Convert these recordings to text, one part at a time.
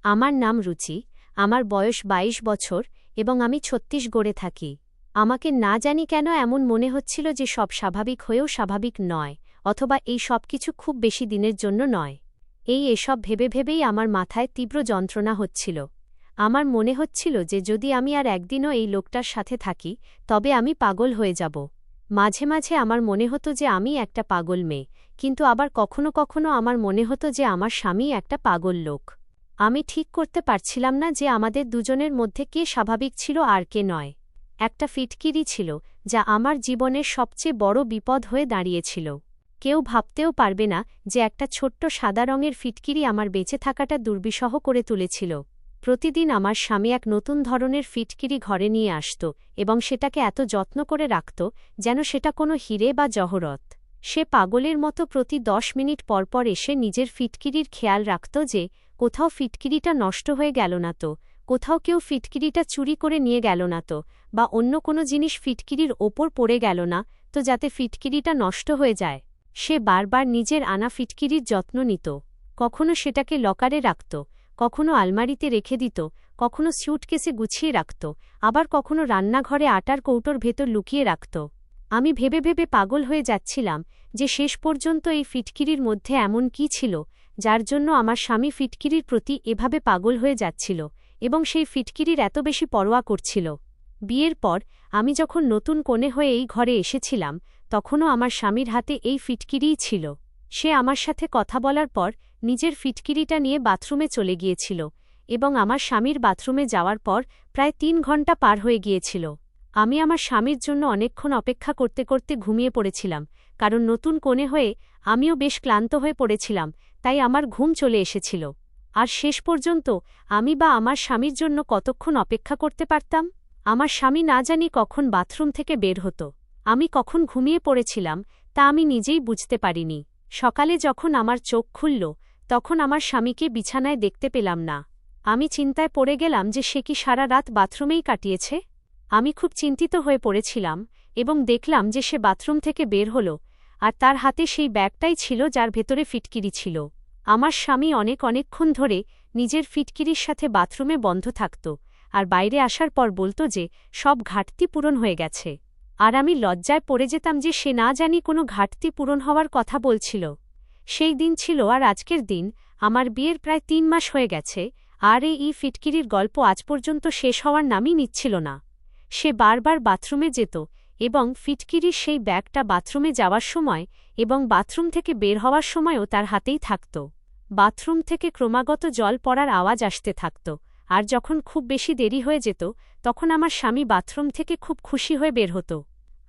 আমার নাম রুচি, আমার বয়স ২২ বছর এবং আমি ছত্তিশগড়ে থাকি। আমাকে না জানি কেন এমন মনে হচ্ছিল যে সব স্বাভাবিক হয়েও স্বাভাবিক নয়, অথবা এই সব কিছু খুব বেশি দিনের জন্য নয়। এসব ভেবে ভেবেই আমার মাথায় তীব্র যন্ত্রণা হচ্ছিল। আমার মনে হচ্ছিল যে যদি আমি আর একদিনও এই লোকটার সাথে থাকি তবে আমি পাগল হয়ে যাব। মাঝে মাঝে আমার মনে হতো যে আমি একটা পাগল মেয়ে, কিন্তু আবার কখনো কখনো আমার মনে হতো যে আমার স্বামী একটা পাগল লোক। আমি ঠিক করতে পারছিলাম না যে আমাদের দুজনের মধ্যে কে স্বাভাবিক ছিল আর কে নয়। একটা ফিটকিরি ছিল যা আমার জীবনের সবচেয়ে বড় বিপদ হয়ে দাঁড়িয়েছিল। কেউ ভাবতেও পারবে না যে একটা ছোট্ট সাদা রঙের ফিটকিরি আমার বেঁচে থাকাটা দুর্বিষহ করে তুলেছিল। প্রতিদিন আমার স্বামী এক নতুন ধরনের ফিটকিরি ঘরে নিয়ে আসত এবং সেটাকে এত যত্ন করে রাখত যেন সেটা কোনো হিরে বা জহরত। সে পাগলের মতো প্রতি ১০ মিনিট পরপর এসে নিজের ফিটকিরির খেয়াল রাখত যে কোথাও ফিটকিরিটা নষ্ট হয়ে গেল না তো, কোথাও কেউ ফিটকিরিটা চুরি করে নিয়ে গেল না তো, বা অন্য কোনো জিনিস ফিটকিরির ওপর পড়ে গেল না তো যাতে ফিটকিরিটা নষ্ট হয়ে যায়। সে বারবার নিজের আনা ফিটকিরির যত্ন নিত। কখনো সেটাকে লকারে রাখত, কখনো আলমারিতে রেখে দিত, কখনো স্যুটকেসে গুছিয়ে রাখত, আবার কখনো রান্নাঘরে আটার কৌটোর ভেতর লুকিয়ে রাখত। আমি ভেবে ভেবে পাগল হয়ে যাচ্ছিলাম যে শেষ পর্যন্ত এই ফিটকিরির মধ্যে এমন কী ছিল যার জন্য আমার স্বামী ফিটকিরির প্রতি এভাবে পাগল হয়ে যাচ্ছিল এবং সেই ফিটকিরির এত বেশি পরোয়া করছিল। বিয়ের পর আমি যখন নতুন কনে হয়ে এই ঘরে এসেছিলাম তখনও আমার স্বামীর হাতে এই ফিটকিরিই ছিল। সে আমার সাথে কথা বলার পর নিজের ফিটকিরিটা নিয়ে বাথরুমে চলে গিয়েছিল এবং আমার স্বামীর বাথরুমে যাওয়ার পর প্রায় ৩ ঘণ্টা পার হয়ে গিয়েছিল। আমি আমার স্বামীর জন্য অনেকক্ষণ অপেক্ষা করতে করতে ঘুমিয়ে পড়েছিলাম, কারণ নতুন কনে হয়ে আমিও বেশ ক্লান্ত হয়ে পড়েছিলাম, তাই আমার ঘুম চলে এসেছিল। আর শেষ পর্যন্ত আমি বা আমার স্বামীর জন্য কতক্ষণ অপেক্ষা করতে পারতাম? আমার স্বামী না জানি কখন বাথরুম থেকে বের হতো। আমি কখন ঘুমিয়ে পড়েছিলাম তা আমি নিজেই বুঝতে পারিনি। সকালে যখন আমার চোখ খুলল তখন আমার স্বামীকে বিছানায় দেখতে পেলাম না। আমি চিন্তায় পড়ে গেলাম যে সে কি সারা রাত বাথরুমেই কাটিয়েছে। আমি খুব চিন্তিত হয়ে পড়েছিলাম এবং দেখলাম যে সে বাথরুম থেকে বের হল, আর তার হাতে সেই ব্যাগটাই ছিল যার ভেতরে ফিটকিরি ছিল। আমার স্বামী অনেকক্ষণ ধরে নিজের ফিটকিরির সাথে বাথরুমে বন্ধ থাকত, আর বাইরে আসার পর বলত যে সব ঘাটতি পূরণ হয়ে গেছে। আর আমি লজ্জায় পড়ে যেতাম যে সে না জানি কোনো ঘাটতি পূরণ হওয়ার কথা বলছিল। সেই দিন ছিল আর আজকের দিন, আমার বিয়ের প্রায় ৩ মাস হয়ে গেছে, আর এই ফিটকিরির গল্প আজ পর্যন্ত শেষ হওয়ার নামই নিচ্ছিল না। সে বারবার বাথরুমে যেত এবং ফিটকিরির সেই ব্যাগটা বাথরুমে যাওয়ার সময় এবং বাথরুম থেকে বের হওয়ার সময়ও তার হাতেই থাকত। বাথরুম থেকে ক্রমাগত জল পড়ার আওয়াজ আসতে থাকত, আর যখন খুব বেশি দেরি হয়ে যেত তখন আমার স্বামী বাথরুম থেকে খুব খুশি হয়ে বের হতো।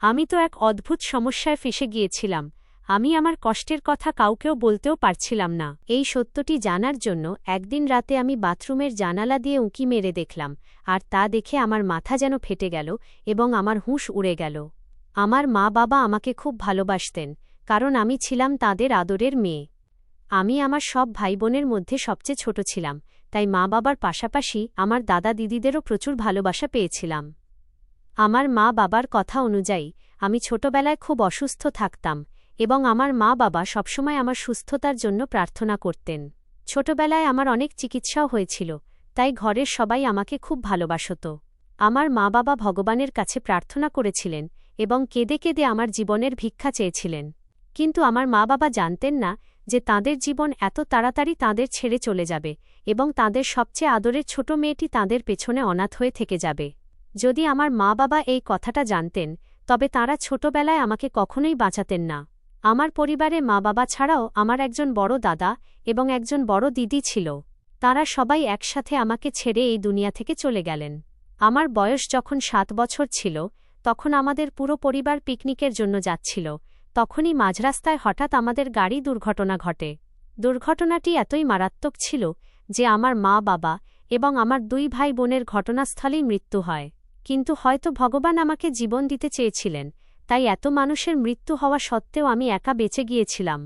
আমি তো এক অদ্ভুত সমস্যায় ফেসে গিয়েছিলাম। আমি আমার কষ্টের কথা কাউকেও বলতেও পারছিলাম না। এই সত্যটি জানার জন্য একদিন রাতে আমি বাথরুমের জানালা দিয়ে উঁকি মেরে দেখলাম, আর তা দেখে আমার মাথা যেন ফেটে গেল এবং আমার হুঁশ উড়ে গেল। আমার মা বাবা আমাকে খুব ভালোবাসতেন, কারণ আমি ছিলাম তাদের আদরের মেয়ে। আমি আমার সব ভাইবোনের মধ্যে সবচেয়ে ছোট ছিলাম, তাই মা বাবার পাশাপাশি আমার দাদা দিদিদেরও প্রচুর ভালোবাসা পেয়েছিলাম। আমার মা বাবার কথা অনুযায়ী আমি ছোটবেলায় খুব অসুস্থ থাকতাম এবং আমার মা বাবা সবসময় আমার সুস্থতার জন্য প্রার্থনা করতেন। ছোটবেলায় আমার অনেক চিকিৎসাও হয়েছিল, তাই ঘরের সবাই আমাকে খুব ভালোবাসত। আমার মা বাবা ভগবানের কাছে প্রার্থনা করেছিলেন এবং কেঁদে কেঁদে আমার জীবনের ভিক্ষা চেয়েছিলেন। কিন্তু আমার মা বাবা জানতেন না যে তাঁদের জীবন এত তাড়াতাড়ি তাঁদের ছেড়ে চলে যাবে এবং তাঁদের সবচেয়ে আদরের ছোট মেয়েটি তাঁদের পেছনে অনাথ হয়ে থেকে যাবে। যদি আমার মা বাবা এই কথাটা জানতেন তবে তাঁরা ছোটবেলায় আমাকে কখনোই বাঁচাতেন না। আমার পরিবারে মা বাবা ছাড়াও আমার একজন বড় দাদা এবং একজন বড় দিদি ছিল। তাঁরা সবাই একসাথে আমাকে ছেড়ে এই দুনিয়া থেকে চলে গেলেন। আমার বয়স যখন 7 বছর ছিল তখন আমাদের পুরো পরিবার পিকনিকের জন্য যাচ্ছিল। তখনই মাঝরাস্তায় হঠাৎ আমাদের গাড়ি দুর্ঘটনা ঘটে। দুর্ঘটনাটি এতই মারাত্মক ছিল যে আমার মা বাবা এবং আমার 2 ভাই বোনের ঘটনাস্থলেই মৃত্যু হয়। কিন্তু হয়তো ভগবান আমাকে জীবন দিতে চেয়েছিলেন, তাই এত মানুষের মৃত্যু হওয়া সত্ত্বেও আমি একা বেঁচে গিয়েছিলাম।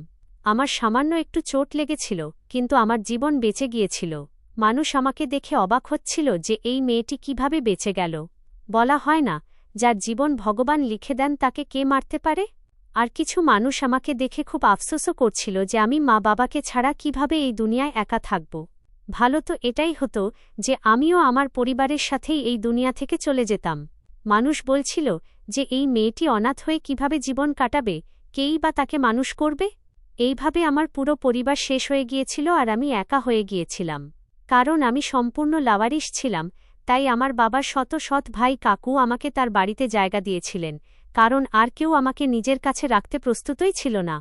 আমার সামান্য একটু চোট লেগেছিল, কিন্তু আমার জীবন বেঁচে গিয়েছিল। মানুষ আমাকে দেখে অবাক হচ্ছিল যে এই মেয়েটি কিভাবে বেঁচে গেল। বলা হয় না, যার জীবন ভগবান লিখে দেন তাকে কে মারতে পারে? আর কিছু মানুষ আমাকে দেখে খুব আফসোসও করছিল যে আমি মা বাবাকে ছাড়া কিভাবে এই দুনিয়ায় একা থাকব। ভালো তো এটাই হতো যে আমিও আমার পরিবারের সাথেই এই দুনিয়া থেকে চলে যেতাম। মানুষ বলছিল যে এই মেয়েটি অনাথ হয়ে কিভাবে জীবন কাটাবে, কেই বা তাকে মানুষ করবে। এইভাবে আমার পুরো পরিবার শেষ হয়ে গিয়েছিল আর আমি একা হয়ে গিয়েছিলাম। কারণ আমি সম্পূর্ণ লাওয়ারিস ছিলাম, তাই আমার বাবার শত সৎ ভাই কাকু আমাকে তার বাড়িতে জায়গা দিয়েছিলেন, কারণ আর কেউ আমাকে নিজের কাছে রাখতে প্রস্তুতই ছিল না।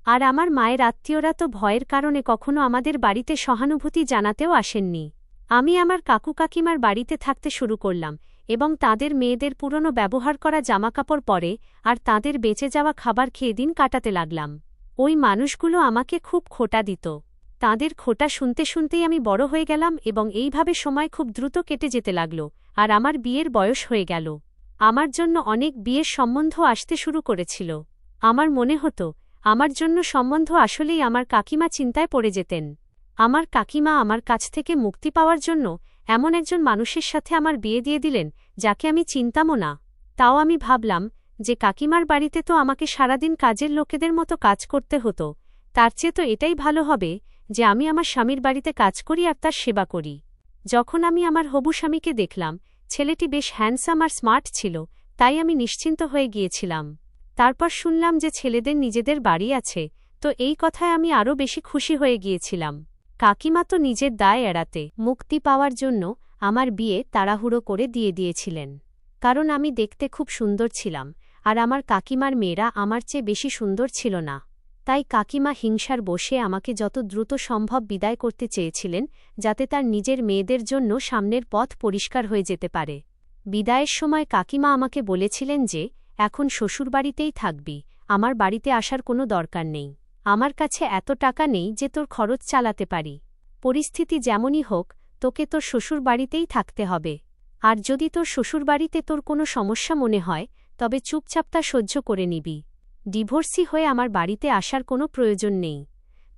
আর আমার মায়ের আত্মীয়রা তো ভয়ের কারণে কখনো আমাদের বাড়িতে সহানুভূতি জানাতেও আসেননি। আমি আমার কাকু কাকিমার বাড়িতে থাকতে শুরু করলাম এবং তাদের মেয়েদের পুরনো ব্যবহার করা জামাকাপড় পরে আর তাদের বেঁচে যাওয়া খাবার খেয়ে দিন কাটাতে লাগলাম। ওই মানুষগুলো আমাকে খুব খোঁটা দিত। তাদের খোঁটা শুনতে শুনতেই আমি বড় হয়ে গেলাম এবং এইভাবে সময় খুব দ্রুত কেটে যেতে লাগল আর আমার বিয়ের বয়স হয়ে গেল। আমার জন্য অনেক বিয়ের সম্বন্ধ আসতে শুরু করেছিল। আমার মনে হতো আমার জন্য সম্বন্ধ আসলেই আমার কাকিমা চিন্তায় পড়ে যেতেন। আমার কাকিমা আমার কাছ থেকে মুক্তি পাওয়ার জন্য এমন একজন মানুষের সাথে আমার বিয়ে দিয়ে দিলেন যাকে আমি চিনতামও না। তাও আমি ভাবলাম যে কাকিমার বাড়িতে তো আমাকে সারাদিন কাজের লোকেদের মতো কাজ করতে হতো, তার চেয়ে তো এটাই ভালো হবে যে আমি আমার স্বামীর বাড়িতে কাজ করি আর তার সেবা করি। যখন আমি আমার হবু স্বামীকে দেখলাম, ছেলেটি বেশ হ্যান্ডসাম আর স্মার্ট ছিল, তাই আমি নিশ্চিন্ত হয়ে গিয়েছিলাম। তারপর শুনলাম যে ছেলেদের নিজেদের বাড়ি আছে, তো এই কথায় আমি আরও বেশি খুশি হয়ে গিয়েছিলাম। কাকিমা তো নিজের দায় এড়াতে মুক্তি পাওয়ার জন্য আমার বিয়ে তাড়াহুড়ো করে দিয়ে দিয়েছিলেন, কারণ আমি দেখতে খুব সুন্দর ছিলাম আর আমার কাকিমার মেয়েরা আমার চেয়ে বেশি সুন্দর ছিল না। তাই কাকিমা হিংসার বশে আমাকে যত দ্রুত সম্ভব বিদায় করতে চেয়েছিলেন, যাতে তার নিজের মেয়েদের জন্য সামনের পথ পরিষ্কার হয়ে যেতে পারে। বিদায়ের সময় কাকিমা আমাকে বলেছিলেন যে এখন শ্বশুরবাড়িতেই থাকবি, আমার বাড়িতে আসার কোনো দরকার নেই। আমার কাছে এত টাকা নেই যে তোর খরচ চালাতে পারি। পরিস্থিতি যেমনই হোক, তোকে তোর শ্বশুরবাড়িতেই থাকতে হবে। আর যদি তোর শ্বশুরবাড়িতে তোর কোনো সমস্যা মনে হয়, তবে চুপচাপ তা সহ্য করে নিবি। ডিভোর্সি হয়ে আমার বাড়িতে আসার কোনো প্রয়োজন নেই।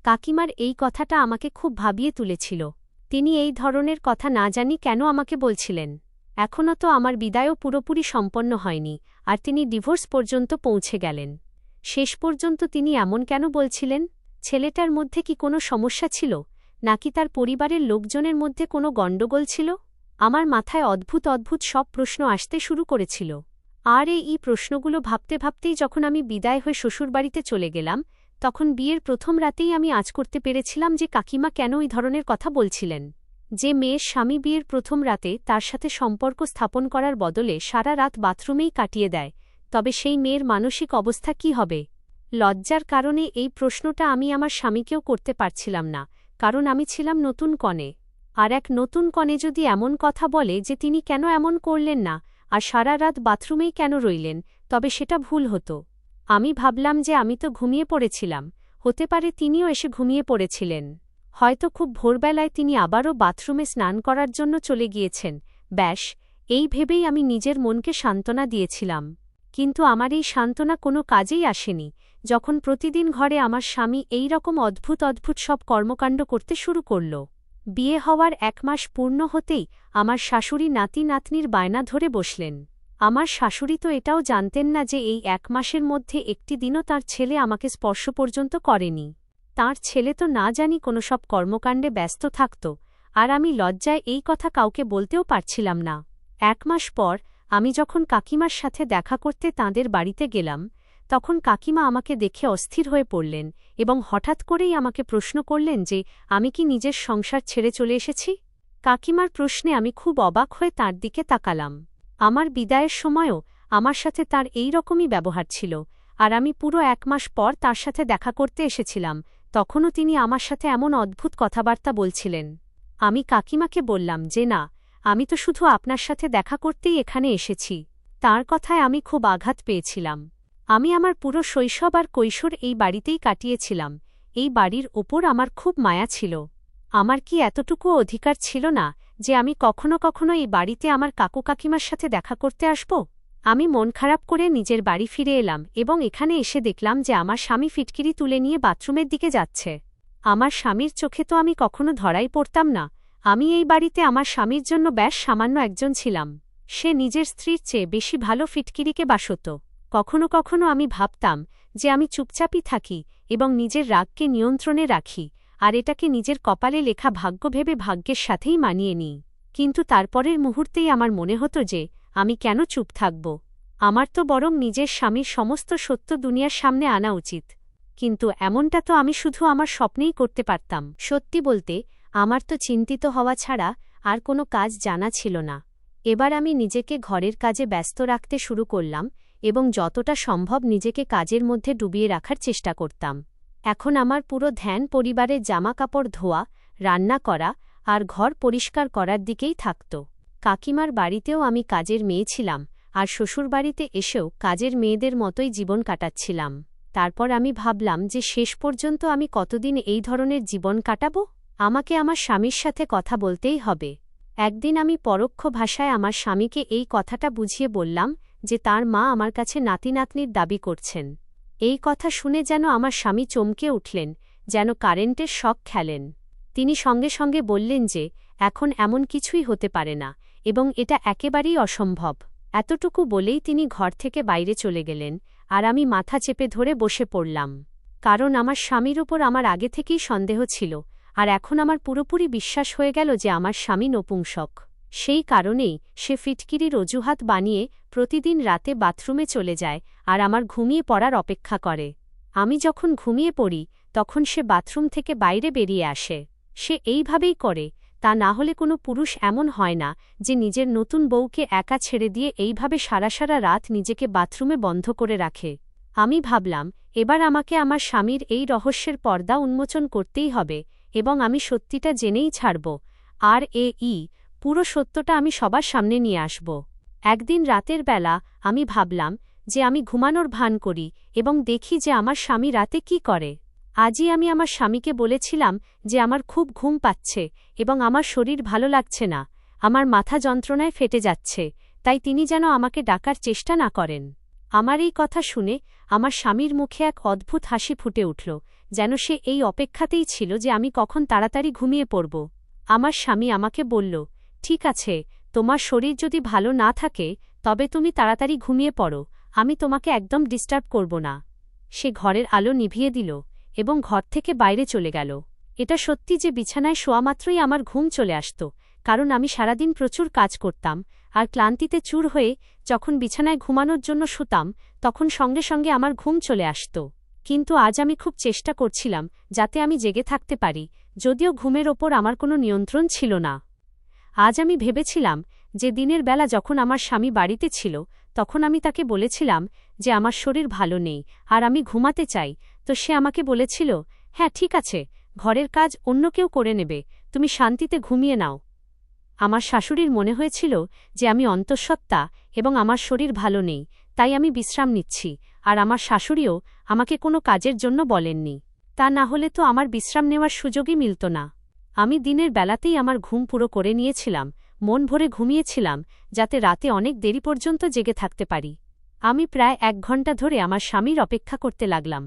কাকিমার এই কথাটা আমাকে খুব ভাবিয়ে তুলেছিল। তিনি এই ধরনের কথা না জানি কেন আমাকে বলছিলেন। এখনও তো আমার বিদায়ও পুরোপুরি সম্পন্ন হয়নি আর তিনি ডিভোর্স পর্যন্ত পৌঁছে গেলেন। শেষ পর্যন্ত তিনি এমন কেন বলছিলেন? ছেলেটার মধ্যে কি কোনো সমস্যা ছিল, নাকি তার পরিবারের লোকজনের মধ্যে কোনো গণ্ডগোল ছিল? আমার মাথায় অদ্ভুত অদ্ভুত সব প্রশ্ন আসতে শুরু করেছিল। আর এই প্রশ্নগুলো ভাবতে ভাবতেই যখন আমি বিদায় হয়ে শ্বশুরবাড়িতে চলে গেলাম, তখন বিয়ের প্রথম রাতেই আমি আঁচ করতে পেরেছিলাম যে কাকিমা কেন এই ধরনের কথা বলছিলেন। যে মেয়ের স্বামী বিয়ের প্রথম রাতে তার সাথে সম্পর্ক স্থাপন করার বদলে সারা রাত বাথরুমেই কাটিয়ে দেয়, তবে সেই মেয়ের মানসিক অবস্থা কী হবে? লজ্জার কারণে এই প্রশ্নটা আমি আমার স্বামীকেও করতে পারছিলাম না, কারণ আমি ছিলাম নতুন কনে। আর এক নতুন কনে যদি এমন কথা বলে যে তিনি কেন এমন করলেন না আর সারা রাত বাথরুমেই কেন রইলেন, তবে সেটা ভুল হতো। আমি ভাবলাম যে আমি তো ঘুমিয়ে পড়েছিলাম, হতে পারে তিনিও এসে ঘুমিয়ে পড়েছিলেন। হয়তো খুব ভোরবেলায় তিনি আবারও বাথরুমে স্নান করার জন্য চলে গিয়েছেন। ব্যাস, এই ভেবেই আমি নিজের মনকে সান্ত্বনা দিয়েছিলাম। কিন্তু আমার এই সান্ত্বনা কোনো কাজেই আসেনি যখন প্রতিদিন ঘরে আমার স্বামী এই রকম অদ্ভুত অদ্ভুত সব কর্মকাণ্ড করতে শুরু করল। বিয়ে হওয়ার 1 মাস পূর্ণ হতেই আমার শাশুড়ি নাতি নাতনির বায়না ধরে বসলেন। আমার শাশুড়ি তো এটাও জানতেন না যে এই 1 মাসের মধ্যে একটি দিনও তার ছেলে আমাকে স্পর্শ পর্যন্ত করেনি। তাঁর ছেলে তো না জানি কোনো সব কর্মকাণ্ডে ব্যস্ত থাকত, আর আমি লজ্জায় এই কথা কাউকে বলতেও পারছিলাম না। 1 মাস পর আমি যখন কাকিমার সাথে দেখা করতে তাঁদের বাড়িতে গেলাম, তখন কাকিমা আমাকে দেখে অস্থির হয়ে পড়লেন এবং হঠাৎ করেই আমাকে প্রশ্ন করলেন যে আমি কি নিজের সংসার ছেড়ে চলে এসেছি। কাকিমার প্রশ্নে আমি খুব অবাক হয়ে তাঁর দিকে তাকালাম। আমার বিদায়ের সময়ও আমার সাথে তার এই রকমই ব্যবহার ছিল, আর আমি পুরো 1 মাস পর তার সাথে দেখা করতে এসেছিলাম, তখনও তিনি আমার সাথে এমন অদ্ভুত কথাবার্তা বলছিলেন। আমি কাকিমাকে বললাম যে না, আমি তো শুধু আপনার সাথে দেখা করতেই এখানে এসেছি। তার কথায় আমি খুব আঘাত পেয়েছিলাম। আমি আমার পুরো শৈশব আর কৈশোর এই বাড়িতেই কাটিয়েছিলাম। এই বাড়ির ওপর আমার খুব মায়া ছিল। আমার কি এতটুকুও অধিকার ছিল না যে আমি কখনো কখনো এই বাড়িতে আমার কাকু কাকিমার সাথে দেখা করতে আসব? আমি মন খারাপ করে নিজের বাড়ি ফিরে এলাম এবং এখানে এসে দেখলাম যে আমার স্বামী ফিটকিরি তুলে নিয়ে বাথরুমের দিকে যাচ্ছে। আমার স্বামীর চোখে তো আমি কখনো ধরাই পড়তাম না। আমি এই বাড়িতে আমার স্বামীর জন্য বেশ সামান্য একজন ছিলাম। সে নিজের স্ত্রীর চেয়ে বেশি ভালো ফিটকিরিকে বাসত। কখনো কখনো আমি ভাবতাম যে আমি চুপচাপই থাকি এবং নিজের রাগকে নিয়ন্ত্রণে রাখি, আর এটাকে নিজের কপালে লেখা ভাগ্য ভেবে ভাগ্যের সাথেই মানিয়ে নিই। কিন্তু তারপরের মুহূর্তেই আমার মনে হতো যে আমি কেন চুপ থাকব, আমার তো বরং নিজের স্বামীর সমস্ত সত্য দুনিয়ার সামনে আনা উচিত। কিন্তু এমনটা তো আমি শুধু আমার স্বপ্নেই করতে পারতাম। সত্যি বলতে আমার তো চিন্তিত হওয়া ছাড়া আর কোনো কাজ জানা ছিল না। এবার আমি নিজেকে ঘরের কাজে ব্যস্ত রাখতে শুরু করলাম এবং যতটা সম্ভব নিজেকে কাজের মধ্যে ডুবিয়ে রাখার চেষ্টা করতাম। এখন আমার পুরো ধ্যান পরিবারের জামাকাপড় ধোয়া, রান্না করা আর ঘর পরিষ্কার করার দিকেই থাকত। কাকিমার বাড়িতেও আমি কাজের মেয়ে ছিলাম, আর শ্বশুরবাড়িতে এসেও কাজের মেয়েদের মতোই জীবন কাটাচ্ছিলাম। তারপর আমি ভাবলাম যে শেষ পর্যন্ত আমি কতদিন এই ধরনের জীবন কাটাব। আমাকে আমার স্বামীর সাথে কথা বলতেই হবে। একদিন আমি পরোক্ষ ভাষায় আমার স্বামীকে এই কথাটা বুঝিয়ে বললাম যে তার মা আমার কাছে নাতি নাতনির দাবি করছেন। এই কথা শুনে যেন আমার স্বামী চমকে উঠলেন, যেন কারেন্টের শক খেলেন। তিনি সঙ্গে সঙ্গে বললেন যে এখন এমন কিছুই হতে পারে না এবং এটা একেবারেই অসম্ভব। এতটুকু বলেই তিনি ঘর থেকে বাইরে চলে গেলেন, আর আমি মাথা চেপে ধরে বসে পড়লাম। কারণ আমার স্বামীর উপর আমার আগে থেকেই সন্দেহ ছিল, আর এখন আমার পুরোপুরি বিশ্বাস হয়ে গেল যে আমার স্বামী নপুংসক। সেই কারণেই সে ফিটকিরির অজুহাত বানিয়ে প্রতিদিন রাতে বাথরুমে চলে যায় আর আমার ঘুমিয়ে পড়ার অপেক্ষা করে। আমি যখন ঘুমিয়ে পড়ি তখন সে বাথরুম থেকে বাইরে বেরিয়ে আসে। সে এইভাবেই করে, তা না হলে কোনো পুরুষ এমন হয় না যে নিজের নতুন বউকে একা ছেড়ে দিয়ে এইভাবে সারা সারা রাত নিজেকে বাথরুমে বন্ধ করে রাখে। আমি ভাবলাম এবার আমাকে আমার স্বামীর এই রহস্যের পর্দা উন্মোচন করতেই হবে এবং আমি সত্যিটা জেনেই ছাড়ব। আর পুরো সত্যটা আমি সবার সামনে নিয়ে আসব। একদিন রাতের বেলা আমি ভাবলাম যে আমি ঘুমানোর ভান করি এবং দেখি যে আমার স্বামী রাতে কি করে। আজই আমি আমার স্বামীকে বলেছিলাম যে আমার খুব ঘুম পাচ্ছে এবং আমার শরীর ভালো লাগছে না, আমার মাথা যন্ত্রণায় ফেটে যাচ্ছে, তাই তিনি যেন আমাকে ডাকার চেষ্টা না করেন। আমার এই কথা শুনে আমার স্বামীর মুখে এক অদ্ভুত হাসি ফুটে উঠল, যেন সে এই অপেক্ষাতেই ছিল যে আমি কখন তাড়াতাড়ি ঘুমিয়ে পড়ব। আমার স্বামী আমাকে বলল, ঠিক আছে, তোমার শরীর যদি ভালো না থাকে তবে তুমি তাড়াতাড়ি ঘুমিয়ে পড়ো, আমি তোমাকে একদম ডিস্টার্ব করব না। সে ঘরের আলো নিভিয়ে দিল এবং ঘর থেকে বাইরে চলে গেল। এটা সত্যি যে বিছানায় শোয়া মাত্রই আমার ঘুম চলে আসত, কারণ আমি সারাদিন প্রচুর কাজ করতাম আর ক্লান্তিতে চূর হয়ে যখন বিছানায় ঘুমানোর জন্য শুতাম তখন সঙ্গে সঙ্গে আমার ঘুম চলে আসত। কিন্তু আজ আমি খুব চেষ্টা করছিলাম যাতে আমি জেগে থাকতে পারি, যদিও ঘুমের ওপর আমার কোনো নিয়ন্ত্রণ ছিল না। আজ আমি ভেবেছিলাম যে দিনের বেলা যখন আমার স্বামী বাড়িতে ছিল তখন আমি তাকে বলেছিলাম যে আমার শরীর ভালো নেই আর আমি ঘুমাতে চাই, তো সে আমাকে বলেছিল, হ্যাঁ ঠিক আছে, ঘরের কাজ অন্য কেউ করে নেবে, তুমি শান্তিতে ঘুমিয়ে নাও। আমার শাশুড়ির মনে হয়েছিল যে আমি অন্তঃসত্ত্বা এবং আমার শরীর ভালো নেই, তাই আমি বিশ্রাম নিচ্ছি, আর আমার শাশুড়িও আমাকে কোনো কাজের জন্য বলেননি। তা না হলে তো আমার বিশ্রাম নেওয়ার সুযোগই মিলত না। আমি দিনের বেলাতেই আমার ঘুম পুরো করে নিয়েছিলাম, মন ভরে ঘুমিয়েছিলাম যাতে রাতে অনেক দেরি পর্যন্ত জেগে থাকতে পারি। আমি প্রায় 1 ঘণ্টা ধরে আমার স্বামীর অপেক্ষা করতে লাগলাম।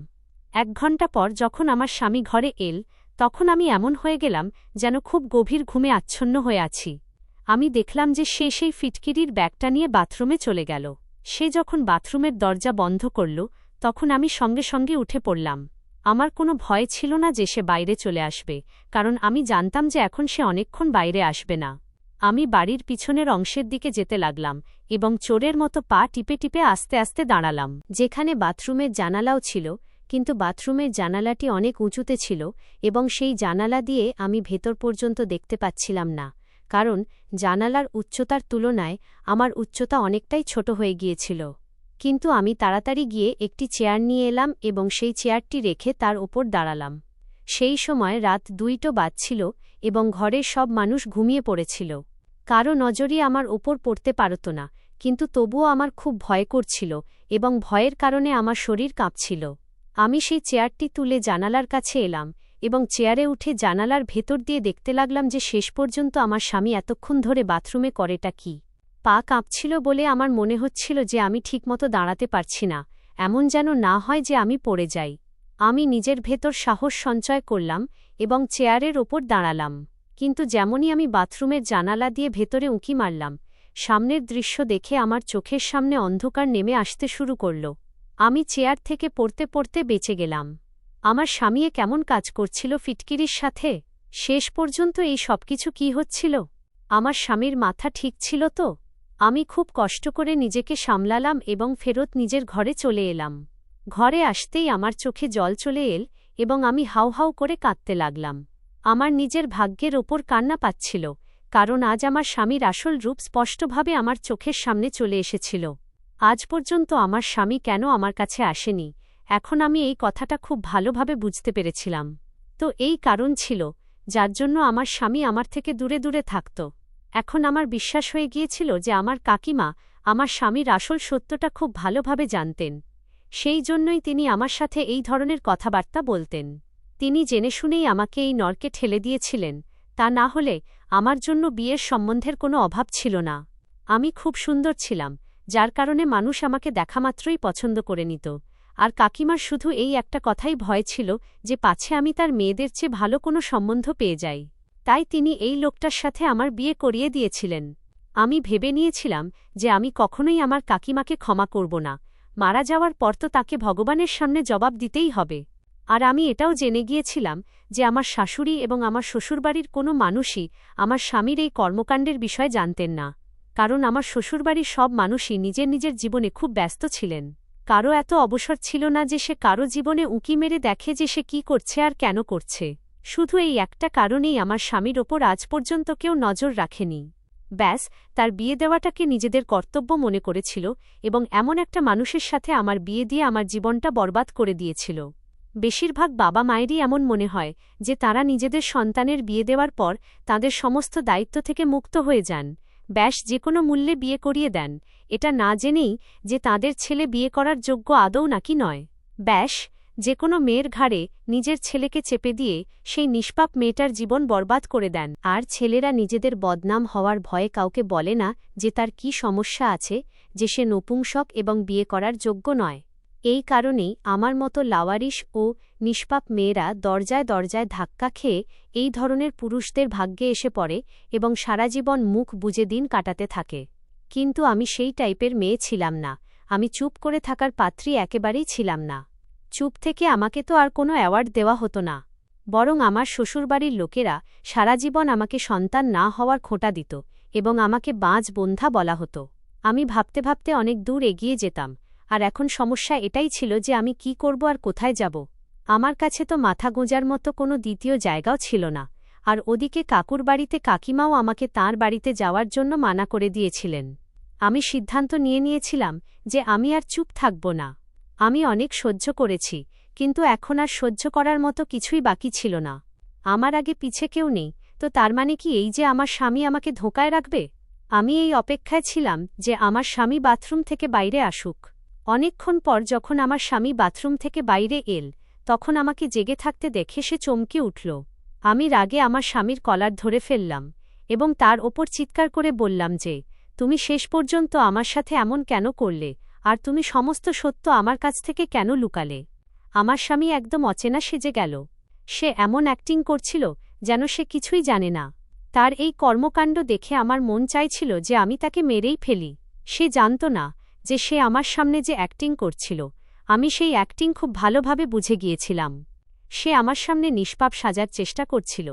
1 ঘণ্টা পর যখন আমার স্বামী ঘরে এল তখন আমি এমন হয়ে গেলাম যেন খুব গভীর ঘুমে আচ্ছন্ন হয়ে আছি। আমি দেখলাম যে সে সেই ফিটকিরির ব্যাগটা নিয়ে বাথরুমে চলে গেল। সে যখন বাথরুমের দরজা বন্ধ করল তখন আমি সঙ্গে সঙ্গে উঠে পড়লাম। আমার কোনো ভয় ছিল না যে সে বাইরে চলে আসবে, কারণ আমি জানতাম যে এখন সে অনেকক্ষণ বাইরে আসবে না। আমি বাড়ির পিছনের অংশের দিকে যেতে লাগলাম এবং চোরের মতো পা টিপে টিপে আস্তে আস্তে দাঁড়ালাম, যেখানে বাথরুমের জানালাও ছিল, কিন্তু বাথরুমের জানালাটি অনেক উঁচুতে ছিল এবং সেই জানালা দিয়ে আমি ভেতর পর্যন্ত দেখতে পাচ্ছিলাম না, কারণ জানালার উচ্চতার তুলনায় আমার উচ্চতা অনেকটাই ছোট হয়ে গিয়েছিল। কিন্তু আমি তাড়াতাড়ি গিয়ে একটি চেয়ার নিয়ে এলাম এবং সেই চেয়ারটি রেখে তার ওপর দাঁড়ালাম। সেই সময় রাত 2টো বাজছিল এবং ঘরের সব মানুষ ঘুমিয়ে পড়েছিল। কারো নজরই আমার ওপর পড়তে পারত না, কিন্তু তবুও আমার খুব ভয় করছিল এবং ভয়ের কারণে আমার শরীর কাঁপছিল। আমি সেই চেয়ারটি তুলে জানালার কাছে এলাম এবং চেয়ারে উঠে জানালার ভেতর দিয়ে দেখতে লাগলাম যে শেষ পর্যন্ত আমার স্বামী এতক্ষণ ধরে বাথরুমে করেটা কি। পা কাঁপছিল বলে আমার মনে হচ্ছিল যে আমি ঠিকমতো দাঁড়াতে পারছি না, এমন যেন না হয় যে আমি পড়ে যাই। আমি নিজের ভেতর সাহস সঞ্চয় করলাম এবং চেয়ারের ওপর দাঁড়ালাম। কিন্তু যেমনই আমি বাথরুমের জানালা দিয়ে ভেতরে উঁকি মারলাম, সামনের দৃশ্য দেখে আমার চোখের সামনে অন্ধকার নেমে আসতে শুরু করল। আমি চেয়ার থেকে পড়তে পড়তে বেঁচে গেলাম। আমার স্বামীয়ে কেমন কাজ করছিল ফিটকিরির সাথে? শেষ পর্যন্ত এই সবকিছু কি হচ্ছিল? আমার স্বামীর মাথা ঠিক ছিল তো? আমি খুব কষ্ট করে নিজেকে সামলালাম এবং ফেরত নিজের ঘরে চলে এলাম। ঘরে আসতেই আমার চোখে জল চলে এল এবং আমি হাউ হাউ করে কাঁদতে লাগলাম। আমার নিজের ভাগ্যের ওপর কান্না পাচ্ছিল, কারণ আজ আমার স্বামীর আসল রূপ স্পষ্টভাবে আমার চোখের সামনে চলে এসেছিল। আজ পর্যন্ত আমার স্বামী কেন আমার কাছে আসেনি, এখন আমি এই কথাটা খুব ভালোভাবে বুঝতে পেরেছিলাম। তো এই কারণ ছিল যার জন্য আমার স্বামী আমার থেকে দূরে দূরে থাকত। এখন আমার বিশ্বাস হয়ে গিয়েছিল যে আমার কাকিমা আমার স্বামীর আসল সত্যটা খুব ভালোভাবে জানতেন। সেই জন্যই তিনি আমার সাথে এই ধরনের কথাবার্তা বলতেন। তিনি জেনে শুনেই আমাকে এই নরকে ঠেলে দিয়েছিলেন, তা না হলে আমার জন্য বিয়ের সম্বন্ধের কোনো অভাব ছিল না। আমি খুব সুন্দর ছিলাম, যার কারণে মানুষ আমাকে দেখামাত্রই পছন্দ করে নিত। আর কাকিমার শুধু এই একটা কথাই ভয় ছিল যে পাছে আমি তার মেয়েদের চেয়ে ভালো কোনো সম্বন্ধ পেয়ে যাই। তাই তিনি এই লোকটার সাথে আমার বিয়ে করিয়ে দিয়েছিলেন। আমি ভেবে নিয়েছিলাম যে আমি কখনোই আমার কাকিমাকে ক্ষমা করব না। মারা যাওয়ার পর তো তাকে ভগবানের সামনে জবাব দিতেই হবে। আর আমি এটাও জেনে গিয়েছিলাম যে আমার শাশুড়ি এবং আমার শ্বশুরবাড়ির কোনো মানুষই আমার স্বামীর এই কর্মকাণ্ডের বিষয়ে জানতেন না, কারণ আমার শ্বশুরবাড়ির সব মানুষই নিজের নিজের জীবনে খুব ব্যস্ত ছিলেন। কারও এত অবসর ছিল না যে সে কারো জীবনে উঁকি মেরে দেখে যে সে কি করছে আর কেন করছে। শুধু এই একটা কারণেই আমার স্বামীর ওপর আজ পর্যন্ত কেউ নজর রাখেনি। ব্যাস, তার বিয়ে দেওয়াটাকে নিজেদের কর্তব্য মনে করেছিল এবং এমন একটা মানুষের সাথে আমার বিয়ে দিয়ে আমার জীবনটা বরবাদ করে দিয়েছিল। বেশিরভাগ বাবা মায়েরই এমন মনে হয় যে তারা নিজেদের সন্তানের বিয়ে দেওয়ার পর তাদের সমস্ত দায়িত্ব থেকে মুক্ত হয়ে যান, ব্যাস যে কোনো মূল্যে বিয়ে করিয়ে দেন, এটা না জেনেই যে তাদের ছেলে বিয়ে করার যোগ্য আদৌ নাকি নয়। ব্যাস যে কোনো মেয়ের ঘাড়ে নিজের ছেলেকে চেপে দিয়ে সেই নিষ্পাপ মেয়েটার জীবন বরবাদ করে দেন। আর ছেলেরা নিজেদের বদনাম হওয়ার ভয়ে কাউকে বলে না যে তার কি সমস্যা আছে, যে সে নপুংসক এবং বিয়ে করার যোগ্য নয়। এই কারণেই আমার মতো লাওয়ারিশ ও নিষ্পাপ মেয়েরা দরজায় দরজায় ধাক্কা খেয়ে এই ধরনের পুরুষদের ভাগ্যে এসে পড়ে এবং সারা জীবন মুখ বুজে দিন কাটাতে থাকে। কিন্তু আমি সেই টাইপের মেয়ে ছিলাম না। আমি চুপ করে থাকার পাত্রী একেবারেই ছিলাম না। চুপ থেকে আমাকে তো আর কোনো অ্যাওয়ার্ড দেওয়া হতো না, বরং আমার শ্বশুরবাড়ির লোকেরা সারা জীবন আমাকে সন্তান না হওয়ার খোঁটা দিত এবং আমাকে বাঁচ বন্ধা বলা হতো। আমি ভাবতে ভাবতে অনেক দূর এগিয়ে যেতাম, আর এখন সমস্যা এটাই ছিল যে আমি কি করব আর কোথায় যাব। আমার কাছে তো মাথা গোঁজার মতো কোনো দ্বিতীয় জায়গাও ছিল না। আর ওদিকে কাকুর বাড়িতে কাকিমাও আমাকে তাঁর বাড়িতে যাওয়ার জন্য মানা করে দিয়েছিলেন। আমি সিদ্ধান্ত নিয়ে নিয়েছিলাম যে আমি আর চুপ থাকব না। আমি অনেক সহ্য করেছি, কিন্তু এখন আর সহ্য করার মতো কিছুই বাকি ছিল না। আমার আগে পিছে কেউ নেই, তো তার মানে কি এই যে আমার স্বামী আমাকে ধোঁকায় রাখবে? আমি এই অপেক্ষায় ছিলাম যে আমার স্বামী বাথরুম থেকে বাইরে আসুক। অনেকক্ষণ পর যখন আমার স্বামী বাথরুম থেকে বাইরে এল, তখন আমাকে জেগে থাকতে দেখে সে চমকে উঠল। আমি রাগে আমার স্বামীর কলার ধরে ফেললাম এবং তার ওপর চিৎকার করে বললাম যে, তুমি শেষ পর্যন্ত আমার সাথে এমন কেন করলে, আর তুমি সমস্ত সত্য আমার কাছ থেকে কেন লুকালে? আমার স্বামী একদম অচেনা সেজে গেল। সে এমন অ্যাক্টিং করছিল যেন সে কিছুই জানে না। তার এই কর্মকাণ্ড দেখে আমার মন চাইছিল যে আমি তাকে মেরেই ফেলি। সে জানত না যে সে আমার সামনে যে অ্যাক্টিং করছিল, আমি সেই অ্যাক্টিং খুব ভালোভাবে বুঝে গিয়েছিলাম। সে আমার সামনে নিষ্পাপ সাজার চেষ্টা করছিল,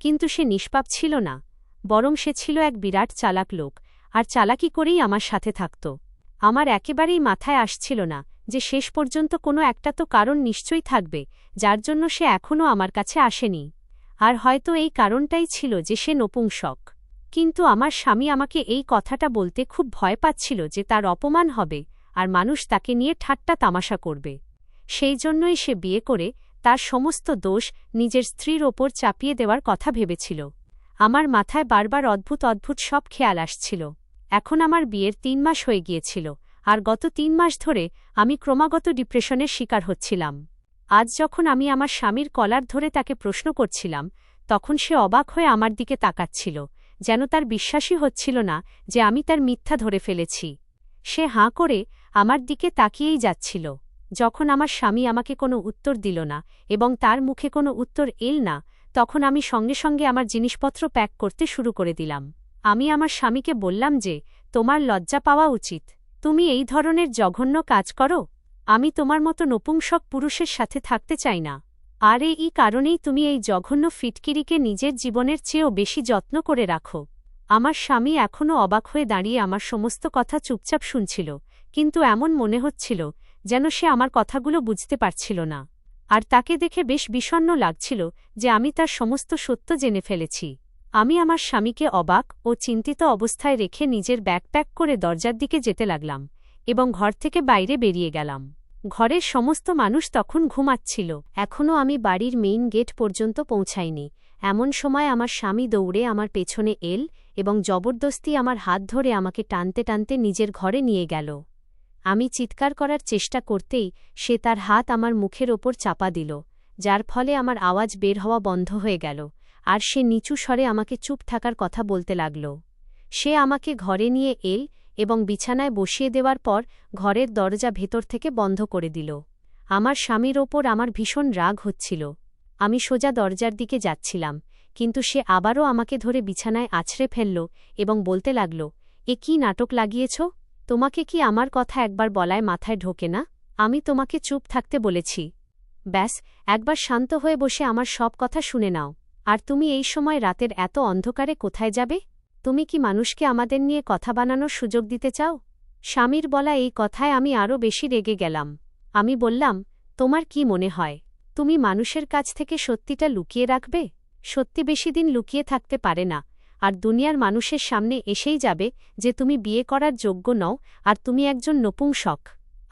কিন্তু সে নিষ্পাপ ছিল না, বরং সে ছিল এক বিরাট চালাক লোক, আর চালাকি করেই আমার সাথে থাকত। আমার একেবারেই মাথায় আসছিল না যে শেষ পর্যন্ত কোনো একটা তো কারণ নিশ্চয়ই থাকবে যার জন্য সে এখনও আমার কাছে আসেনি। আর হয়তো এই কারণটাই ছিল যে সে নপুংসক। কিন্তু আমার স্বামী আমাকে এই কথাটা বলতে খুব ভয় পাচ্ছিল যে তার অপমান হবে আর মানুষ তাকে নিয়ে ঠাট্টা তামাশা করবে। সেই জন্যই সে বিয়ে করে তার সমস্ত দোষ নিজের স্ত্রীর ওপর চাপিয়ে দেওয়ার কথা ভেবেছিল। আমার মাথায় বারবার অদ্ভুত অদ্ভুত সব খেয়াল আসছিল। এখন আমার বিয়ের ৩ মাস হয়ে গিয়েছিল, আর গত ৩ মাস ধরে আমি ক্রমাগত ডিপ্রেশনের শিকার হচ্ছিলাম। আজ যখন আমি আমার স্বামীর কলার ধরে তাকে প্রশ্ন করছিলাম, তখন সে অবাক হয়ে আমার দিকে তাকাচ্ছিল, যেন তার বিশ্বাসই হচ্ছিল না যে আমি তার মিথ্যা ধরে ফেলেছি। সে হাঁ করে আমার দিকে তাকিয়েই যাচ্ছিল। যখন আমার স্বামী আমাকে কোনো উত্তর দিল না এবং তার মুখে কোনো উত্তর এল না, তখন আমি সঙ্গে সঙ্গে আমার জিনিসপত্র প্যাক করতে শুরু করে দিলাম। আমি আমার স্বামীকে বললাম যে, তোমার লজ্জা পাওয়া উচিত। তুমি এই ধরনের জঘন্য কাজ করো? আমি তোমার মতো নপুংসক পুরুষের সাথে থাকতে চাই না। আর এই কারণেই তুমি এই জঘন্য ফিটকিরিকে নিজের জীবনের চেয়েও বেশি যত্ন করে রাখো। আমার স্বামী এখনও অবাক হয়ে দাঁড়িয়ে আমার সমস্ত কথা চুপচাপ শুনছিল, কিন্তু এমন মনে হচ্ছিল যেন সে আমার কথাগুলো বুঝতে পারছিল না। আর তাকে দেখে বেশ বিষণ্ণ লাগছিল যে আমি তার সমস্ত সত্য জেনে ফেলেছি। আমি আমার স্বামীকে অবাক ও চিন্তিত অবস্থায় রেখে নিজের ব্যাগ প্যাক করে দরজার দিকে যেতে লাগলাম এবং ঘর থেকে বাইরে বেরিয়ে গেলাম। ঘরের সমস্ত মানুষ তখন ঘুমাচ্ছিল। এখনও আমি বাড়ির মেইন গেট পর্যন্ত পৌঁছাইনি। এমন সময় আমার স্বামী দৌড়ে আমার পেছনে এল এবং জবরদস্তি আমার হাত ধরে আমাকে টানতে টানতে নিজের ঘরে নিয়ে গেল। আমি চিৎকার করার চেষ্টা করতেই সে তার হাত আমার মুখের ওপর চাপা দিল, যার ফলে আমার আওয়াজ বের হওয়া বন্ধ হয়ে গেল, আর সে নিচু স্বরে আমাকে চুপ থাকার কথা বলতে লাগল। সে আমাকে ঘরে নিয়ে এল এবং বিছানায় বসিয়ে দেওয়ার পর ঘরের দরজা ভেতর থেকে বন্ধ করে দিল। আমার স্বামীর ওপর আমার ভীষণ রাগ হচ্ছিল। আমি সোজা দরজার দিকে যাচ্ছিলাম, কিন্তু সে আবারও আমাকে ধরে বিছানায় আছড়ে ফেলল এবং বলতে লাগল, এ কী নাটক লাগিয়েছ? তোমাকে কি আমার কথা একবার বলায় মাথায় ঢোকে না? আমি তোমাকে চুপ থাকতে বলেছি। ব্যাস, একবার শান্ত হয়ে বসে আমার সব কথা শুনে নাও। আর তুমি এই সময় রাতের এত অন্ধকারে কোথায় যাবে? তুমি কি মানুষকে আমাদের নিয়ে কথা বানানোর সুযোগ দিতে চাও? স্বামীর বলা এই কথায় আমি আরও বেশি রেগে গেলাম। আমি বললাম, তোমার কি মনে হয় তুমি মানুষের কাছ থেকে সত্যিটা লুকিয়ে রাখবে? সত্যি বেশি দিন লুকিয়ে থাকতে পারে না, আর দুনিয়ার মানুষের সামনে এসেই যাবে যে তুমি বিয়ে করার যোগ্য নও আর তুমি একজন নপুংসক।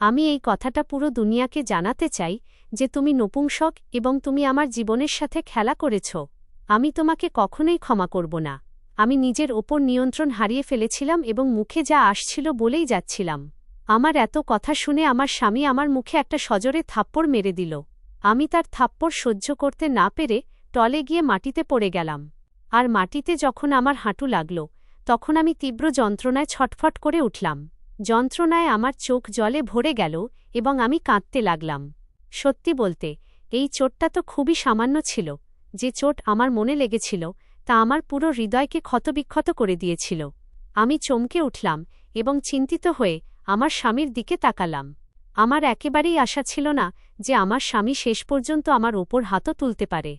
আমি এই কথাটা পুরো দুনিয়াকে জানাতে চাই যে তুমি নপুংসক এবং তুমি আমার জীবনের সাথে খেলা করেছ। আমি তোমাকে কখনোই ক্ষমা করব না। আমি নিজের ওপর নিয়ন্ত্রণ হারিয়ে ফেলেছিলাম এবং মুখে যা আসছিল বলেই যাচ্ছিলাম। আমার এত কথা শুনে আমার স্বামী আমার মুখে একটা সজোরে থাপ্পড় মেরে দিল। আমি তার থাপ্পড় সহ্য করতে না পেরে টলে গিয়ে মাটিতে পড়ে গেলাম। আর মাটিতে যখন আমার হাঁটু লাগল, তখন আমি তীব্র যন্ত্রণায় ছটফট করে উঠলাম। যন্ত্রণায় আমার চোখ জলে ভরে গেল এবং আমি কাঁদতে লাগলাম। সত্যি বলতে, এই চোটটা তো খুবই সামান্য ছিল। যে চোট আমার মনে লেগেছিল তা আমার পুরো হৃদয়কে ক্ষতবিক্ষত করে দিয়েছিল। আমি চমকে উঠলাম এবং চিন্তিত হয়ে আমার স্বামীর দিকে তাকালাম। আমার একেবারেই আশা ছিল না যে আমার স্বামী শেষ পর্যন্ত আমার ওপর হাতও তুলতে পারে।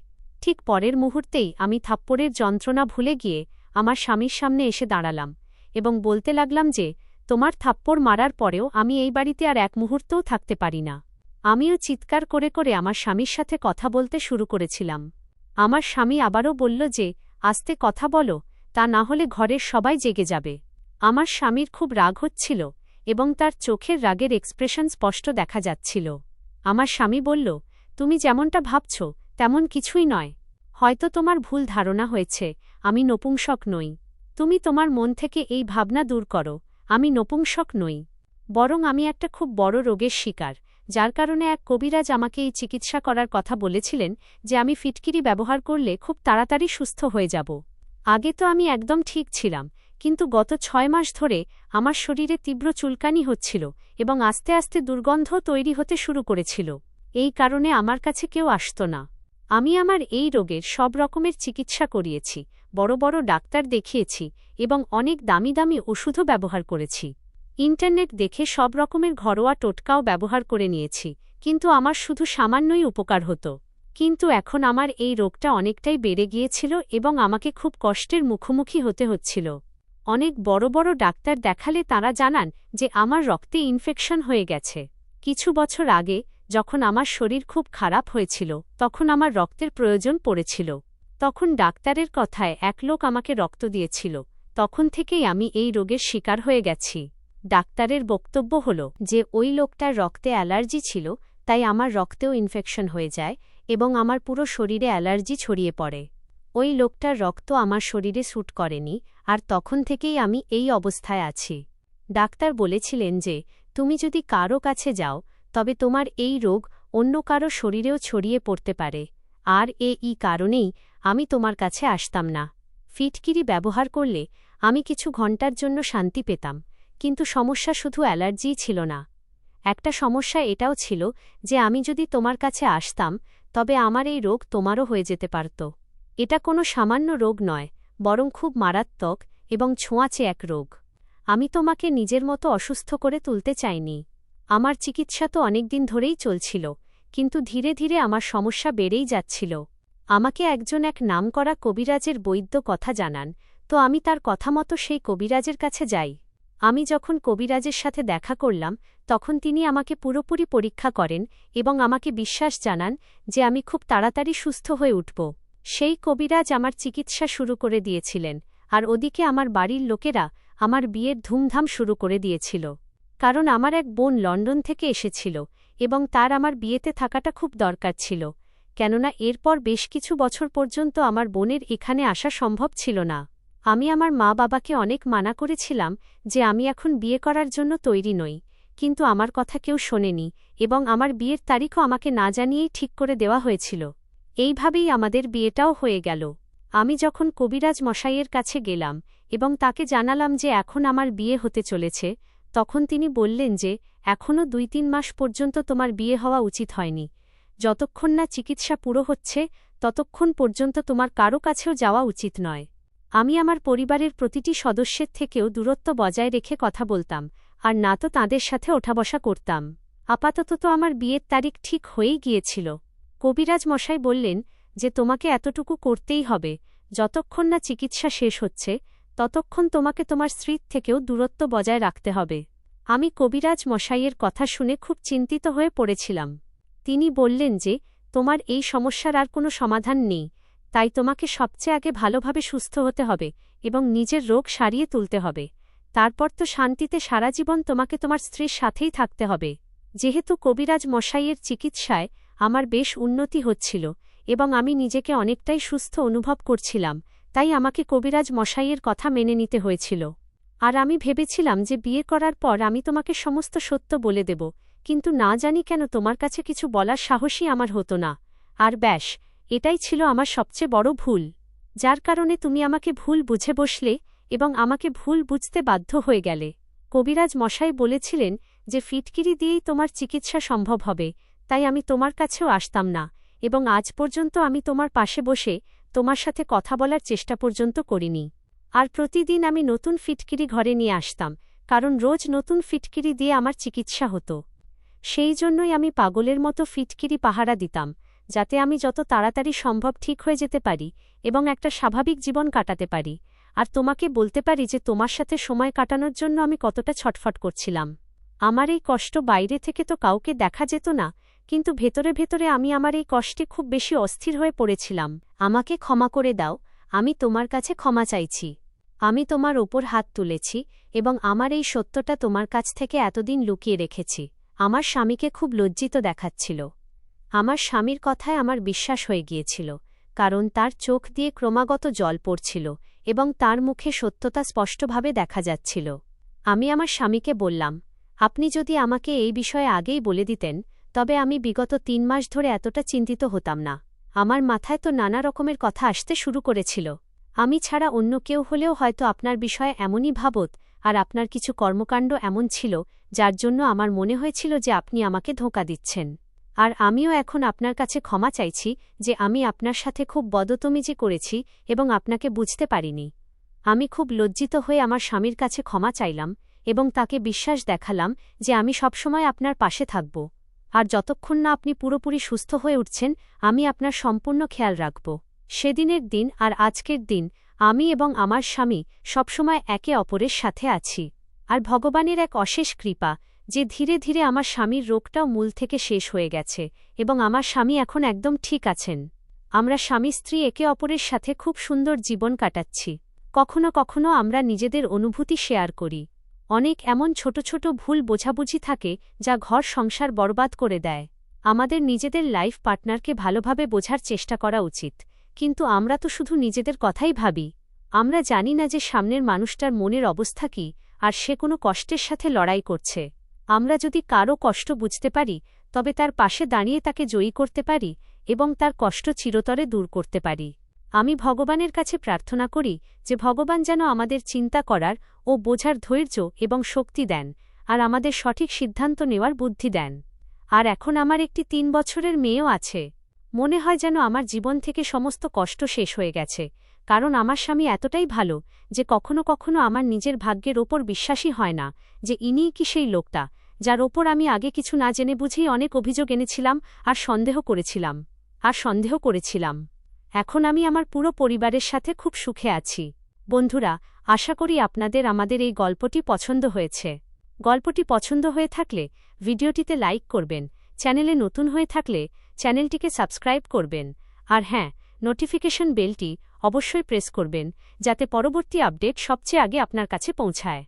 ঠিক পরের মুহূর্তেই আমি থাপ্পড়ের যন্ত্রণা ভুলে গিয়ে আমার স্বামীর সামনে এসে দাঁড়ালাম এবং বলতে লাগলাম যে, তোমার থাপ্পড় মারার পরেও আমি এই বাড়িতে আর এক মুহূর্তও থাকতে পারি না। আমিও চিৎকার করে করে আমার স্বামীর সাথে কথা বলতে শুরু করেছিলাম। আমার স্বামী আবারও বলল যে, আস্তে কথা বলো, তা না হলে ঘরের সবাই জেগে যাবে। আমার স্বামীর খুব রাগ হচ্ছিল এবং তার চোখের রাগের এক্সপ্রেশন স্পষ্ট দেখা যাচ্ছিল। আমার স্বামী বলল, তুমি যেমনটা ভাবছ তেমন কিছুই নয়। হয়তো তোমার ভুল ধারণা হয়েছে আমি নপুংসক নই। তুমি তোমার মন থেকে এই ভাবনা দূর করো, আমি নপুংসক নই। বরং আমি একটা খুব বড় রোগের শিকার, যার কারণে এক কবিরাজ আমাকে এই চিকিৎসা করার কথা বলেছিলেন যে আমি ফিটকিরি ব্যবহার করলে খুব তাড়াতাড়ি সুস্থ হয়ে যাব। আগে তো আমি একদম ঠিক ছিলাম, কিন্তু গত 6 মাস ধরে আমার শরীরে তীব্র চুলকানি হচ্ছিল এবং আস্তে আস্তে দুর্গন্ধ তৈরি হতে শুরু করেছিল। এই কারণে আমার কাছে কেউ আসত না। আমি আমার এই রোগের সব রকমের চিকিৎসা করিয়েছি, বড় বড় ডাক্তার দেখিয়েছি এবং অনেক দামি দামি ওষুধও ব্যবহার করেছি। ইন্টারনেট দেখে সব রকমের ঘরোয়া টোটকাও ব্যবহার করে নিয়েছি, কিন্তু আমার শুধু সামান্যই উপকার হতো। কিন্তু এখন আমার এই রোগটা অনেকটাই বেড়ে গিয়েছিল এবং আমাকে খুব কষ্টের মুখোমুখি হতে হচ্ছিল। অনেক বড় বড় ডাক্তার দেখালে তাঁরা জানান যে আমার রক্তে ইনফেকশন হয়ে গেছে। কিছু বছর আগে যখন আমার শরীর খুব খারাপ হয়েছিল, তখন আমার রক্তের প্রয়োজন পড়েছিল। তখন ডাক্তারের কথায় এক লোক আমাকে রক্ত দিয়েছিল। তখন থেকেই আমি এই রোগের শিকার হয়ে গেছি। ডাক্তারের বক্তব্য হল যে ওই লোকটার রক্তে অ্যালার্জি ছিল, তাই আমার রক্তেও ইনফেকশন হয়ে যায় এবং আমার পুরো শরীরে অ্যালার্জি ছড়িয়ে পড়ে। ওই লোকটার রক্ত আমার শরীরে স্যুট করেনি, আর তখন থেকেই আমি এই অবস্থায় আছি। ডাক্তার বলেছিলেন যে তুমি যদি কারো কাছে যাও তবে তোমার এই রোগ অন্য কারো শরীরেও ছড়িয়ে পড়তে পারে, আর এই কারণেই আমি তোমার কাছে আসতাম না। ফিটকিরি ব্যবহার করলে আমি কিছু ঘণ্টার জন্য শান্তি পেতাম, কিন্তু সমস্যা শুধু অ্যালার্জিই ছিল না। একটা সমস্যা এটাও ছিল যে আমি যদি তোমার কাছে আসতাম তবে আমার এই রোগ তোমারও হয়ে যেতে পারত। এটা কোনো সামান্য রোগ নয়, বরং খুব মারাত্মক এবং ছোঁয়াচে এক রোগ। আমি তোমাকে নিজের মতো অসুস্থ করে তুলতে চাইনি। আমার চিকিৎসা তো অনেকদিন ধরেই চলছিল, কিন্তু ধীরে ধীরে আমার সমস্যা বেড়েই যাচ্ছিল। আমাকে এক নামকরা কবিরাজের বৈদ্য কথা জানান, তো আমি তার কথা মতো সেই কবিরাজের কাছে যাই। আমি যখন কবিরাজের সাথে দেখা করলাম, তখন তিনি আমাকে পুরোপুরি পরীক্ষা করেন এবং আমাকে বিশ্বাস জানান যে আমি খুব তাড়াতাড়ি সুস্থ হয়ে উঠব। সেই কবিরাজ আমার চিকিৎসা শুরু করে দিয়েছিলেন, আর ওদিকে আমার বাড়ির লোকেরা আমার বিয়ের ধুমধাম শুরু করে দিয়েছিল। কারণ আমার এক বোন লন্ডন থেকে এসেছিল এবং তার আমার বিয়েতে থাকাটা খুব দরকার ছিল, কেননা এরপর বেশ কিছু বছর পর্যন্ত আমার বোনের এখানে আসা সম্ভব ছিল না। আমি আমার মা বাবাকে অনেক মানা করেছিলাম যে আমি এখন বিয়ে করার জন্য তৈরি নই, কিন্তু আমার কথা কেউ শোনেনি এবং আমার বিয়ের তারিখও আমাকে না জানিয়েই ঠিক করে দেওয়া হয়েছিল। এইভাবেই আমাদের বিয়েটাও হয়ে গেল। আমি যখন কবিরাজ মশাইয়ের কাছে গেলাম এবং তাকে জানালাম যে এখন আমার বিয়ে হতে চলেছে, তখন তিনি বললেন যে এখনও 2-3 মাস পর্যন্ত তোমার বিয়ে হওয়া উচিত হয়নি। যতক্ষণ না চিকিৎসা পুরো হচ্ছে ততক্ষণ পর্যন্ত তোমার কারো কাছেও যাওয়া উচিত নয়। আমি আমার পরিবারের প্রতিটি সদস্যের থেকেও দূরত্ব বজায় রেখে কথা বলতাম, আর না তো তাঁদের সাথে ওঠাবসা করতাম। আপাতত তো আমার বিয়ের তারিখ ঠিক হয়েই গিয়েছিল। কবিরাজ মশাই বললেন যে তোমাকে এতটুকু করতেই হবে, যতক্ষণ না চিকিৎসা শেষ হচ্ছে ততক্ষণ তোমাকে তোমার স্ত্রীর থেকেও দূরত্ব বজায় রাখতে হবে। আমি কবিরাজ মশাইয়ের কথা শুনে খুব চিন্তিত হয়ে পড়েছিলাম। তিনি বললেন যে তোমার এই সমস্যার আর কোনো সমাধান নেই, তাই তোমাকে সবচেয়ে আগে ভালোভাবে সুস্থ হতে হবে এবং নিজের রোগ সারিয়ে তুলতে হবে। তারপর তো শান্তিতে সারা জীবন তোমাকে তোমার স্ত্রীর সাথেই থাকতে হবে। যেহেতু কবিরাজ মশাইয়ের চিকিৎসায় আমার বেশ উন্নতি হচ্ছিল এবং আমি নিজেকে অনেকটাই সুস্থ অনুভব করছিলাম, তাই আমাকে কবিরাজ মশাইয়ের কথা মেনে নিতে হয়েছিল। আর আমি ভেবেছিলাম যে বিয়ে করার পর আমি তোমাকে সমস্ত সত্য বলে দেব, কিন্তু না জানি কেন তোমার কাছে কিছু বলার সাহসই আমার হতো না। আর ব্যাস, এটাই ছিল আমার সবচেয়ে বড় ভুল, যার কারণে তুমি আমাকে ভুল বুঝে বসলে এবং আমাকে ভুল বুঝতে বাধ্য হয়ে গেলে। কবিরাজ মশাই বলেছিলেন যে ফিটকিরি দিয়েই তোমার চিকিৎসা সম্ভব হবে, তাই আমি তোমার কাছেও আসতাম না এবং আজ পর্যন্ত আমি তোমার পাশে বসে তোমার সাথে কথা বলার চেষ্টা পর্যন্ত করিনি। আর প্রতিদিন আমি নতুন ফিটকিরি ঘরে নিয়ে আসতাম, কারণ রোজ নতুন ফিটকিরি দিয়ে আমার চিকিৎসা হতো। সেই জন্যই আমি পাগলের মতো ফিটকিরি পাহারা দিতাম, যাতে আমি যত তাড়াতাড়ি সম্ভব ঠিক হয়ে যেতে পারি এবং একটা স্বাভাবিক জীবন কাটাতে পারি। আর তোমাকে বলতে পারি যে তোমার সাথে সময় কাটানোর জন্য আমি কতটা ছটফট করছিলাম। আমার এই কষ্ট বাইরে থেকে তো কাউকে দেখা যেত না, কিন্তু ভেতরে ভেতরে আমি আমার এই কষ্টে খুব বেশি অস্থির হয়ে পড়েছিলাম। আমাকে ক্ষমা করে দাও, আমি তোমার কাছে ক্ষমা চাইছি। আমি তোমার ওপর হাত তুলেছি এবং আমার এই সত্যটা তোমার কাছ থেকে এতদিন লুকিয়ে রেখেছি। আমার স্বামীকে খুব লজ্জিত দেখাচ্ছিল। আমার স্বামীর কথায় আমার বিশ্বাস হয়ে গিয়েছিল, কারণ তার চোখ দিয়ে ক্রমাগত জল পড়ছিল এবং তার মুখে সত্যতা স্পষ্টভাবে দেখা যাচ্ছিল। আমি আমার স্বামীকে বললাম, আপনি যদি আমাকে এই বিষয়ে আগেই বলে দিতেন তবে আমি বিগত 3 মাস ধরে এতটা চিন্তিত হতাম না। আমার মাথায় তো নানা রকমের কথা আসতে শুরু করেছিল। আমি ছাড়া অন্য কেউ হলেও হয়তো আপনার বিষয়ে এমনই ভাবত, আর আপনার কিছু কর্মকাণ্ড এমন ছিল যার জন্য আমার মনে হয়েছিল যে আপনি আমাকে ধোঁকা দিচ্ছেন। আর আমিও এখন আপনার কাছে ক্ষমা চাইছি যে আমি আপনার সাথে খুব বদতমিজি করেছি এবং আপনাকে বুঝতে পারিনি। আমি খুব লজ্জিত হয়ে আমার স্বামীর কাছে ক্ষমা চাইলাম এবং তাকে বিশ্বাস দেখালাম যে আমি সবসময় আপনার পাশে থাকব, আর যতক্ষণ না আপনি পুরোপুরি সুস্থ হয়ে উঠছেন আমি আপনার সম্পূর্ণ খেয়াল রাখব। সেদিনের দিন আর আজকের দিন আমি এবং আমার স্বামী সবসময় একে অপরের সাথে আছি। আর ভগবানের এক অশেষ কৃপা যে ধীরে ধীরে আমার স্বামীর রোগটাও মূল থেকে শেষ হয়ে গেছে এবং আমার স্বামী এখন একদম ঠিক আছেন। আমরা স্বামী স্ত্রী একে অপরের সাথে খুব সুন্দর জীবন কাটাচ্ছি। কখনো কখনো আমরা নিজেদের অনুভূতি শেয়ার করি। অনেক এমন ছোট ছোট ভুল বোঝাবুঝি থাকে যা ঘর সংসার বরবাদ করে দেয়। আমাদের নিজেদের লাইফ পার্টনারকে ভালোভাবে বোঝার চেষ্টা করা উচিত, কিন্তু আমরা তো শুধু নিজেদের কথাই ভাবি। আমরা জানি না যে সামনের মানুষটার মনের অবস্থা কী, আর সে কোনো কষ্টের সাথে লড়াই করছে। আমরা যদি কারও কষ্ট বুঝতে পারি তবে তার পাশে দাঁড়িয়ে তাকে জয়ী করতে পারি এবং তার কষ্ট চিরতরে দূর করতে পারি। আমি ভগবানের কাছে প্রার্থনা করি যে ভগবান যেন আমাদের চিন্তা করার ও বোঝার ধৈর্য এবং শক্তি দেন, আর আমাদের সঠিক সিদ্ধান্ত নেওয়ার বুদ্ধি দেন। আর এখন আমার একটি 3 বছরের মেয়েও আছে। মনে হয় যেন আমার জীবন থেকে সমস্ত কষ্ট শেষ হয়ে গেছে, কারণ আমার স্বামী এতটাই ভালো যে কখনো কখনো আমার নিজের ভাগ্যের ওপর বিশ্বাসই হয় না যে ইনিই কি সেই লোকটা যার ওপর আমি আগে কিছু না জেনে বুঝেই অনেক অভিযোগ এনেছিলাম আর সন্দেহ করেছিলাম। এখন আমি আমার পুরো পরিবারের সাথে খুব সুখে আছি। বন্ধুরা, আশা করি আপনাদের আমাদের এই গল্পটি পছন্দ হয়েছে। গল্পটি পছন্দ হয়ে থাকলে ভিডিওটিতে লাইক করবেন, চ্যানেলে নতুন হয়ে থাকলে চ্যানেলটিকে সাবস্ক্রাইব করবেন, আর হ্যাঁ, নোটিফিকেশন বেলটি অবশ্যই প্রেস করবেন যাতে পরবর্তী আপডেট সবচেয়ে আগে আপনার কাছে পৌঁছায়।